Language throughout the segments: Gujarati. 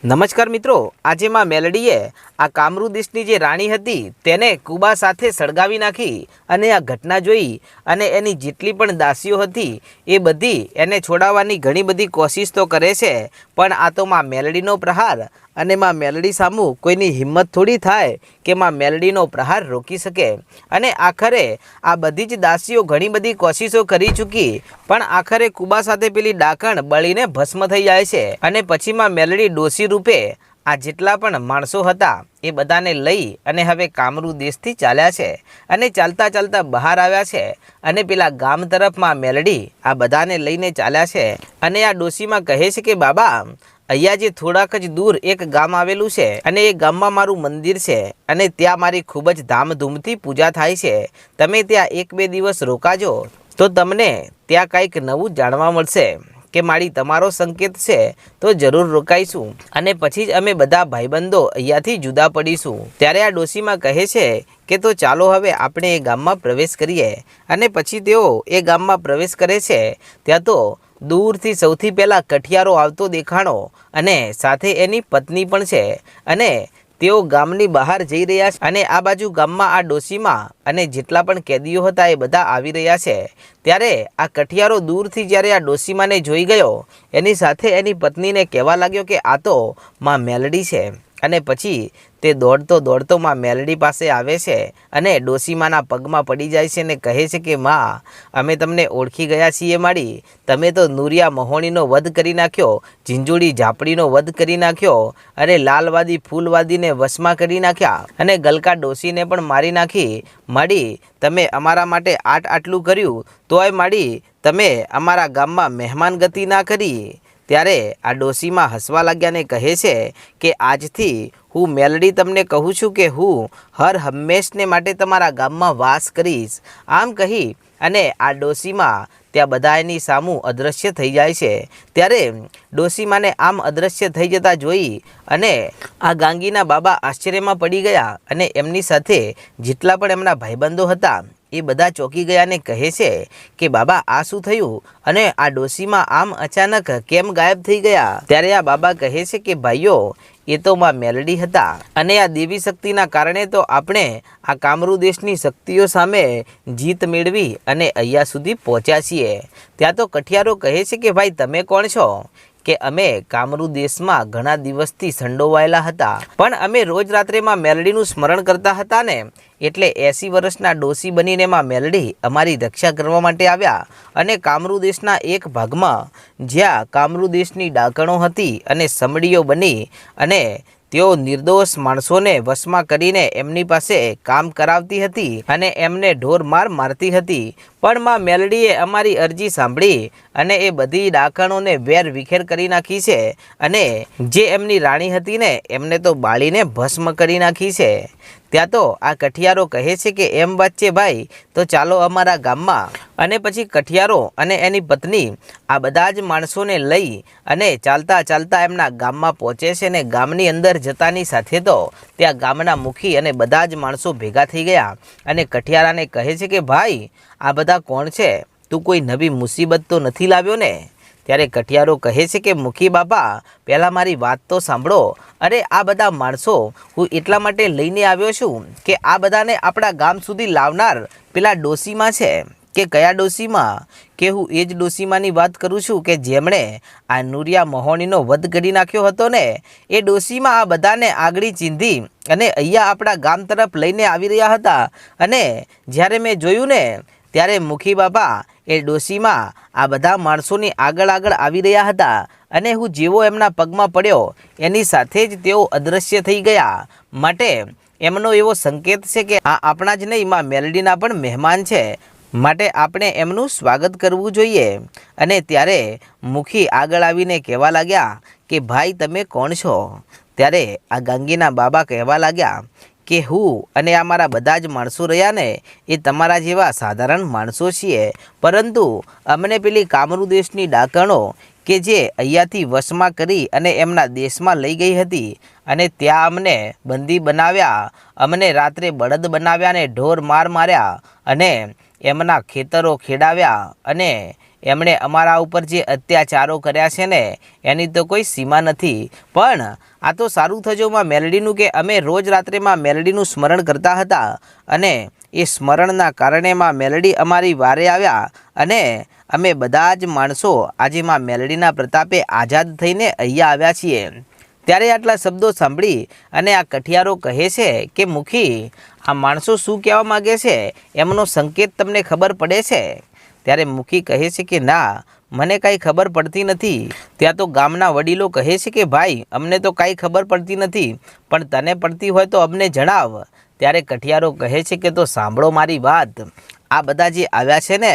નમસ્કાર મિત્રો, આજે માં મેલડીએ આ કામરૂ દેશની જે રાણી હતી તેને કુબા સાથે સળગાવી નાખી અને આ ઘટના જોઈ અને એની જેટલી પણ દાસીઓ હતી એ બધી એને છોડાવવાની ઘણી બધી કોશિશ તો કરે છે, પણ આ તો માં મેલડીનો પ્રહાર અને માં મેલડી સામું કોઈની હિંમત થોડી થાય કે માં મેલડીનો પ્રહાર રોકી શકે। અને આખરે આ બધી જ દાસીઓ ઘણી બધી કોશિશો કરી ચૂકી, પણ આખરે કુબા સાથે પેલી ડાકણ બળીને ભસ્મ થઈ જાય છે અને પછી માં મેલડી ડોસી રૂપે આ જેટલા પણ માણસો હતા એ બધાને લઈ અને હવે કામરૂ દેશથી ચાલ્યા છે અને ચાલતા ચાલતા બહાર આવ્યા છે અને પેલા ગામ તરફમાં મેલડી આ બધાને લઈને ચાલ્યા છે અને આ ડોસીમાં કહે છે કે બાબા, અહીંયા જે થોડાક જ દૂર એક ગામ આવેલું છે અને એ ગામમાં મારું મંદિર છે અને ત્યાં મારી ખૂબ જ ધામધૂમથી પૂજા થાય છે। તમે ત્યાં 1-2 દિવસ રોકાજો તો તમને ત્યાં કંઈક નવું જાણવા મળશે કે મારી તમારો સંકેત છે તો જરૂર રોકાઈશું અને પછી જ અમે બધા ભાઈબંધો અહીંયાથી જુદા પડીશું। ત્યારે આ ડોસીમાં કહે છે કે તો ચાલો હવે આપણે એ ગામમાં પ્રવેશ કરીએ અને પછી તેઓ એ ગામમાં પ્રવેશ કરે છે। ત્યાં તો દૂરથી સૌથી પહેલાં કઠિયારો આવતો દેખાણો અને સાથે એની પત્ની પણ છે અને તેઓ ગામની બહાર જઈ રહ્યા છે અને આ બાજુ ગામમાં આ ડોસીમાં અને જેટલા પણ કેદીઓ હતા એ બધા આવી રહ્યા છે। ત્યારે આ કઠિયારો દૂરથી જ્યારે આ ડોસીમાને જોઈ ગયો, એની સાથે એની પત્નીને કહેવા લાગ્યો કે આ તો માં મેલડી છે અને પછી તે દોડતો દોડતો માં મેલડી પાસે આવે છે અને ડોસીમાના પગમાં પડી જાય છે અને કહે છે કે માં, અમે તમને ઓળખી ગયા છીએ માડી, તમે તો નુરિયા મહોણીનો વધ કરી નાખ્યો, ઝીંઝુડી ઝાપડીનો વધ કરી નાખ્યો અને લાલવાદી ફૂલવાદીને વશમાં કરી નાખ્યા અને ગલકા ડોસીને પણ મારી નાખી। માડી, તમે અમારા માટે આટલું કર્યું તોય માડી તમે અમારા ગામમાં મહેમાન ગતિ ના કરી। ત્યારે આ ડોસીમાં હસવા લાગ્યા ને કહે છે કે આજથી હું મેલડી તમને કહું છું કે હું હર હંમેશને માટે તમારા ગામમાં વાસ કરીશ। આમ કહી અને આ ડોસીમાં ત્યાં બધા એની સામું અદૃશ્ય થઈ જાય છે। ત્યારે ડોસીમાને આમ અદૃશ્ય થઈ જતા જોઈ અને આ ગાંગીના બાબા આશ્ચર્યમાં પડી ગયા અને એમની સાથે જેટલા પણ એમના ભાઈબંધો હતા એ બધા ચોંકી ગયા ને કહે છે કે બાબા, આ શું થયું અને આ ડોસીમાં આમ અચાનક કેમ ગાયબ થઈ ગયા? ત્યારે આ બાબા કહે છે કે ભાઈઓ, એ તો માં મેલડી હતા અને આ દેવી શક્તિના કારણે તો આપણે આ કામરૂ દેશની શક્તિઓ સામે જીત મેળવી અને અહીંયા સુધી પહોંચ્યા છીએ। ત્યાં તો કઠિયારો કહે છે કે ભાઈ, તમે કોણ છો? કે અમે કામરૂ દેશમાં ઘણા દિવસથી સંડોવાયેલા હતા, પણ અમે રોજ રાત્રે માં મેલડીનું સ્મરણ કરતા હતા ને એટલે 80 વર્ષના ડોસી બનીને માં મેલડી અમારી રક્ષા કરવા માટે આવ્યા અને કામરૂ દેશના એક ભાગમાં જ્યાં કામરૂ દેશની ડાકણો હતી અને સમડીઓ બની અને તેઓ નિર્દોષ માણસોને વશમાં કરીને એમની પાસે કામ કરાવતી હતી અને એમને ઢોર મારતી હતી, પણ માં મેલડીએ અમારી અરજી સાંભળી અને એ બધી ડાકણોને વેર વિખેર કરી નાખી છે અને જે એમની રાણી હતી ને એમને તો બાળીને ભસ્મ કરી નાખી છે। ત્યાં તો આ કઠિયારો કહે છે કે એમ વાત છે ભાઈ, તો ચાલો અમારા ગામમાં। અને પછી કઠિયારો અને એની પત્ની આ બધા જ માણસોને લઈ અને ચાલતા ચાલતા એમના ગામમાં પહોંચે છે અને ગામની અંદર જતાની સાથે તો ત્યાં ગામના મુખી અને બધા જ માણસો ભેગા થઈ ગયા અને કઠિયારાને કહે છે કે ભાઈ, આ બધા કોણ છે? તું કોઈ નવી મુસીબત તો નથી લાવ્યો ને? ત્યારે કઠિયારો કહે છે કે મુખી બાપા, પહેલાં મારી વાત તો સાંભળો। અરે આ બધા માણસો હું એટલા માટે લઈને આવ્યો છું કે આ બધાને આપણા ગામ સુધી લાવનાર પેલા ડોસીમાં છે। કે કયા ડોસીમાં? કે હું એ જ ડોસીમાની વાત કરું છું કે જેમણે આ નુરિયા મહોણીનો વધ કરી નાખ્યો હતો ને, એ ડોસીમાં આ બધાને આગળી ચીંધી અને અહીંયા આપણા ગામ તરફ લઈને આવી રહ્યા હતા અને જ્યારે મેં જોયું ને ત્યારે મુખી બાપા એ ડોસીમાં આ બધા માણસોની આગળ આવી રહ્યા હતા અને હું જેવો એમના પગમાં પડ્યો એની સાથે જ તેઓ અદૃશ્ય થઈ ગયા। માટે એમનો એવો સંકેત છે કે આ આપણા જ નહીં, માં મેલડીના પણ મહેમાન છે, માટે આપણે એમનું સ્વાગત કરવું જોઈએ। અને ત્યારે મુખી આગળ આવીને કહેવા લાગ્યા કે ભાઈ, તમે કોણ છો? ત્યારે આ ગાંગીના બાબા કહેવા લાગ્યા કે હું અને અમારા બધા જ માણસો રહ્યા ને એ તમારા જેવા સાધારણ માણસો છીએ, પરંતુ અમને પેલી કામરૂ દેશની ડાકણો કે જે અહીંયાથી વશમાં કરી અને એમના દેશમાં લઈ ગઈ હતી અને ત્યાં અમને બંદી બનાવ્યા, અમને રાત્રે બળદ બનાવ્યા ને ઢોર માર્યા અને એમના ખેતરો ખેડાવ્યા અને એમણે અમારા ઉપર જે અત્યાચારો કર્યા છે ને એની તો કોઈ સીમા નથી. પણ આ તો સારું થજો માં મેલડીનું કે અમે રોજ રાત્રે માં મેલડીનું સ્મરણ કરતા હતા અને એ સ્મરણના કારણે માં મેલડી અમારી વારે આવ્યા અને અમે બધા જ માણસો આજે માં મેલડીના પ્રતાપે આઝાદ થઈને અહીંયા આવ્યા છીએ. ત્યારે આટલા શબ્દો સાંભળી અને આ કઠિયારો કહે છે કે મુખી, આ માણસો શું કહેવા માગે છે, એમનો સંકેત તમને ખબર પડે છે? ત્યારે મુખી કહે છે કે ના, મને કાંઈ ખબર પડતી નથી. ત્યાં તો ગામના વડીલો કહે છે કે ભાઈ, અમને તો કાંઈ ખબર પડતી નથી, પણ તને પડતી હોય તો અમને જણાવ. ત્યારે કઠિયારો કહે છે કે તો સાંભળો મારી વાત. આ બધા જે આવ્યા છે ને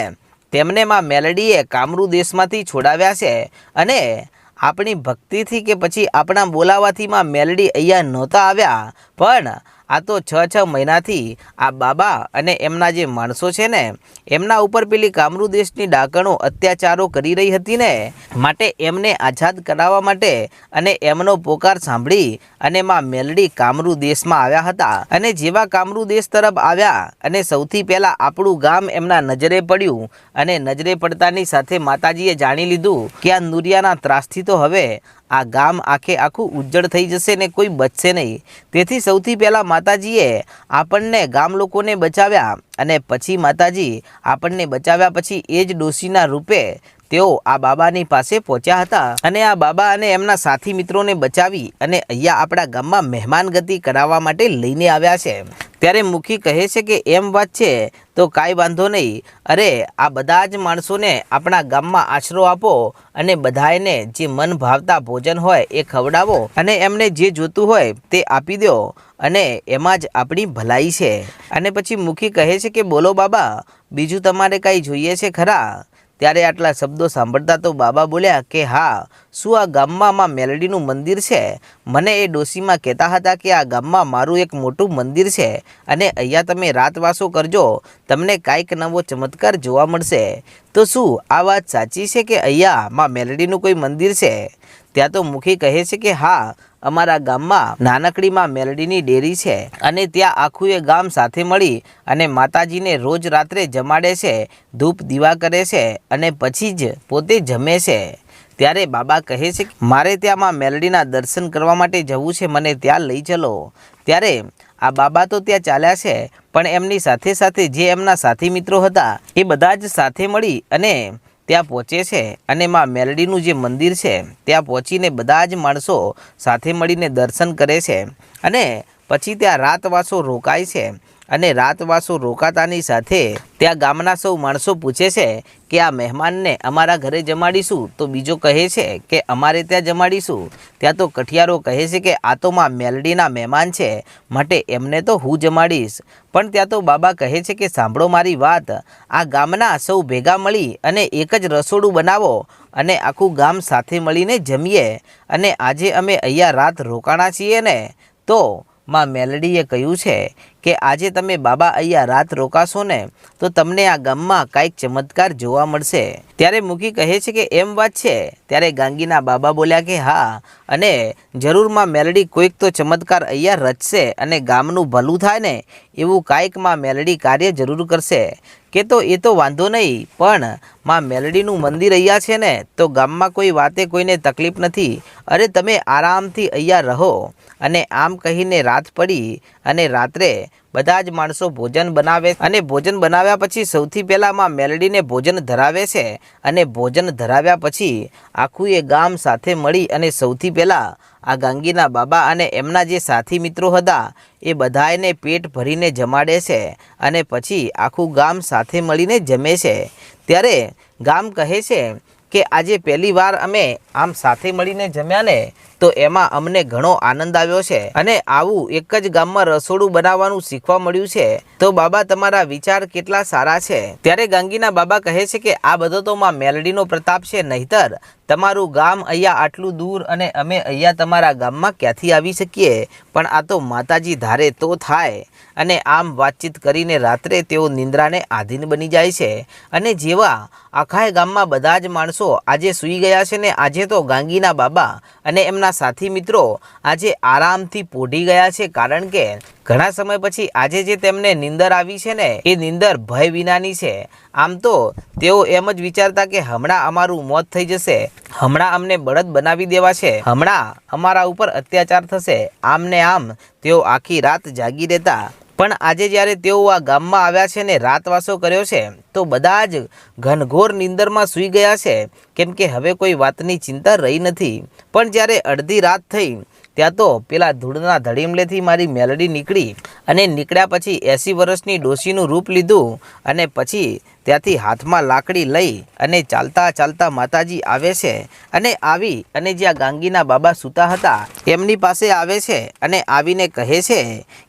તેમને માં મેલડીએ કામરૂ દેશમાંથી છોડાવ્યા છે અને આપણી ભક્તિથી કે પછી આપણા બોલાવાથી માં મેલડી અહીંયા નહોતા આવ્યા, પણ આ તો 6 મહિનાથી આ બાબા અને એમના જે માણસો છે ને એમના ઉપર પેલી કામરૂ દેશની ડાકણો અત્યાચારો કરી રહી હતી ને, માટે એમને આઝાદ કરાવવા માટે અને એમનો પોકાર સાંભળી અને માં મેલડી કામરૂ દેશમાં આવ્યા હતા. અને જેવા કામરૂ દેશ તરફ આવ્યા અને સૌથી પહેલાં આપણું ગામ એમના નજરે પડ્યું અને નજરે પડતાની સાથે માતાજીએ જાણી લીધું કે આ નુરિયાના ત્રાસથી તો હવે આ ગામ આખું ઉજ્જડ થઈ જશે ને કોઈ બચશે નહીં. તેથી સૌથી પહેલાં માતાજીએ આપણને ગામ લોકોને બચાવ્યા અને પછી માતાજી આપણને બચાવ્યા પછી એ જ ડોશીના રૂપે તેઓ આ બાબાની પાસે પહોંચ્યા હતા અને આ બાબા અને એમના સાથી મિત્રોને બચાવી અને અહીંયા આપણા ગામમાં મહેમાન ગતિ કરાવવા માટે લઈને આવ્યા છે. ત્યારે મુખી કહે છે કે એમ વાત છે તો કાંઈ વાંધો નહીં. અરે આ બધા જ માણસોને આપણા ગામમાં આશરો આપો અને બધાને જે મન ભાવતા ભોજન હોય એ ખવડાવો અને એમને જે જોતું હોય તે આપી દો અને એમાં જ આપણી ભલાઈ છે. અને પછી મુખી કહે છે કે બોલો બાબા, બીજું તમારે કાંઈ જોઈએ છે ખરા? ત્યારે આટલા શબ્દો સાંભળતા તો બાબા બોલ્યા કે હા, શું આ ગામમાં માં મેલડીનું મંદિર છે? મને એ ડોશીમાં કહેતા હતા કે આ ગામમાં મારું એક મોટું મંદિર છે અને અહીંયા તમે રાતવાસો કરજો, તમને કાંઈક નવો ચમત્કાર જોવા મળશે. તો શું આ વાત સાચી છે કે અહીંયા માં મેલડીનું કોઈ મંદિર છે? ત્યાં તો મુખી કહે છે કે હા, અમારા ગામમાં નાનકડી માં મેલડીની ડેરી છે અને ત્યાં આખું એ ગામ સાથે મળી અને માતાજીને રોજ રાત્રે જમાડે છે, ધૂપ દીવા કરે છે અને પછી જ પોતે જમે છે. ત્યારે બાબા કહે છે કે મારે ત્યાં માં મેલડીના દર્શન કરવા માટે જવું છે, મને ત્યાં લઈ ચલો. ત્યારે આ બાબા તો ત્યાં ચાલ્યા છે, પણ એમની સાથે સાથે જે એમના સાથી મિત્રો હતા એ બધા જ સાથે મળી અને ત્યાં પહોંચે છે અને માં મેલડીનું જે મંદિર છે ત્યાં પહોંચીને બધા જ માણસો સાથે મળીને દર્શન કરે છે અને પછી ત્યાં રાતવાસો રોકાય છે. અને રાતવાસો રોકાતાની સાથે ત્યાં ગામના સૌ માણસો પૂછે છે કે આ મહેમાનને અમારા ઘરે જમાડીશું? તો બીજો કહે છે કે અમારે ત્યાં જમાડીશું. ત્યાં તો કઠિયારો કહે છે કે આ તો માં મેલડીના મહેમાન છે, માટે એમને તો હું જમાડીશ. પણ ત્યાં તો બાબા કહે છે કે સાંભળો મારી વાત, આ ગામના સૌ ભેગા મળી અને એક જ રસોડું બનાવો અને આખું ગામ સાથે મળીને જમીએ. અને આજે અમે અહીંયા રાત રોકાણા છીએ ને, તો માં મેલડીએ કહ્યું છે કે આજે તમે બાબા અહીંયા રાત રોકાશો ને તો તમને આ ગામમાં કાંઈક ચમત્કાર જોવા મળશે. ત્યારે મુખી કહે છે કે એમ વાત છે? ત્યારે ગાંગીના બાબા બોલ્યા કે હા, અને જરૂર માં મેલડી કોઈક તો ચમત્કાર અહીંયા રચશે અને ગામનું ભલું થાય ને એવું કાંઈક માં મેલડી કાર્ય જરૂર કરશે. કે તો એ તો વાંધો નહીં, પણ માં મેલડીનું મંદિર અહીંયા છે ને તો ગામમાં કોઈ વાતે કોઈને તકલીફ નથી. અરે તમે આરામથી અહીંયા રહો. અને આમ કહીને રાત પડી અને રાત્રે બધા જ માણસો ભોજન બનાવે અને ભોજન બનાવ્યા પછી સૌથી પહેલાં માં મેલડીને ભોજન ધરાવે છે અને ભોજન ધરાવ્યા પછી આખું એ ગામ સાથે મળી અને સૌથી પહેલાં આ ગાંગીના બાબા અને એમના જે સાથી મિત્રો હતા એ બધાને પેટ ભરીને જમાડે છે અને પછી આખું ગામ સાથે મળીને જમે છે. ત્યારે ગામ કહે છે કે આજે પહેલી વાર અમે આમ સાથે મળીને જમ્યા ને તો એમાં અમને ઘણો આનંદ આવ્યો છે અને આવું એક જ ગામમાં રસોડું બનાવવાનું શીખવા મળ્યું છે. તો બાબા તમારા વિચાર કેટલા સારા છે. ત્યારે ગાંગીના બાબા કહે છે કે આ બધો તો માં મેલડીનો પ્રતાપ છે, નહીતર તમારું ગામ અહીંયા આટલું દૂર અને અમે અહીંયા તમારા ગામમાં ક્યાંથી આવી શકીએ? પણ આ તો માતાજી ધારે તો થાય. અને આમ વાતચીત કરીને રાત્રે તેઓ નિંદ્રાને આધીન બની જાય છે અને જેવા આખા ગામમાં બધા જ માણસો આજે સૂઈ ગયા છે ને આજે તો ગાંગીના બાબા અને એમના સાથી મિત્રો આજે આરામથી પોઢી ગયા છે, કારણ કે ઘણા સમય પછી આજે જે તેમને નીંદર આવી છે ને એ નીંદર ભય વિનાની છે। આમ તો તેઓ એમ જ વિચારતા કે હમણાં અમારું મોત થઈ જશે, હમણાં અમને બળદ બનાવી દેવાશે, હમણાં અમારા ઉપર અત્યાચાર થશે, આમ ને આમ તેઓ આખી રાત જાગી રહેતા। પણ આજે જ્યારે તેઓ આ ગામમાં આવ્યા છે ને રાતવાસો કર્યો છે તો બધા જ ઘનઘોર નીંદરમાં સૂઈ ગયા છે, કેમ કે હવે કોઈ વાતની ચિંતા રહી નથી। પણ જ્યારે અડધી રાત થઈ ત્યાં તો પેલા ધૂળના ધડીમલેથી મારી મેલડી નીકળી અને નીકળ્યા પછી 80 વર્ષની ડોશીનું રૂપ લીધું અને પછી ત્યાંથી હાથમાં લાકડી લઈ અને ચાલતા ચાલતા માતાજી આવે છે અને આવી અને જ્યાં ગાંગીના બાબા સૂતા હતા એમની પાસે આવે છે અને આવીને કહે છે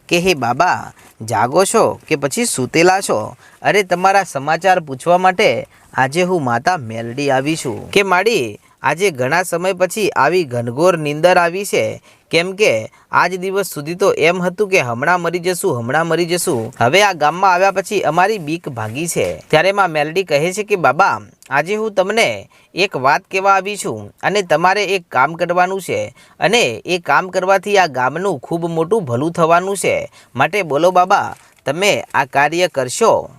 કે હે બાબા, જાગો છો કે પછી સૂતેલા છો? અરે તમારા સમાચાર પૂછવા માટે આજે હું માતા મેલડી આવી છું કે માડી આજે ઘણા સમય પછી આવી ઘનઘોર નીંદર આવી છે, કેમ કે આજ દિવસ સુધી તો એમ હતું કે હમણાં મરી જશું, હમણાં મરી જશું। હવે આ ગામમાં આવ્યા પછી અમારી બીક ભાગી છે। ત્યારે માં મેલડી કહે છે કે બાબા, આજે હું તમને એક વાત કહેવા આવી છું અને તમારે એક કામ કરવાનું છે અને એ કામ કરવાથી આ ગામનું ખૂબ મોટું ભલું થવાનું છે, માટે બોલો બાબા, તમે આ કાર્ય કરશો?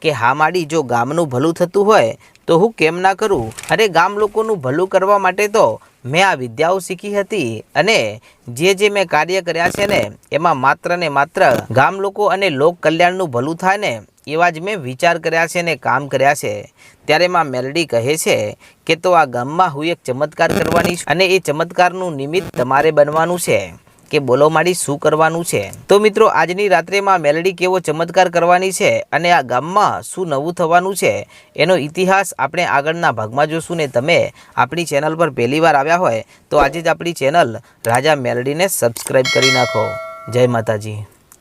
કે હા માડી, જો ગામનું ભલું થતું હોય તો હું કેમ ના કરું? અરે ગામ લોકોનું ભલું કરવા માટે તો મેં આ વિદ્યાઓ શીખી હતી અને જે મેં કાર્ય કર્યા છે ને એમાં માત્ર ને માત્ર ગામ લોકો અને લોક કલ્યાણનું ભલું થાય ને એવા જ મેં વિચાર કર્યા છે ને કામ કર્યા છે। ત્યારે માં મેલડી કહે છે કે તો આ ગામમાં હું એક ચમત્કાર કરવાની છું અને એ ચમત્કારનું નિમિત્ત તમારે બનવાનું છે। કે બોલો માડી, શું કરવાનું છે? તો મિત્રો, આજની રાત્રેમાં મેલડી કેવો ચમત્કાર કરવાની છે અને આ ગામમાં શું નવું થવાનું છે એનો ઇતિહાસ આપણે આગળના ભાગમાં જોશું। ને તમે આપણી ચેનલ પર પહેલીવાર આવ્યા હોય તો આજે જ આપણી ચેનલ રાજા મેલડીને સબસ્ક્રાઈબ કરી નાખો। જય માતાજી।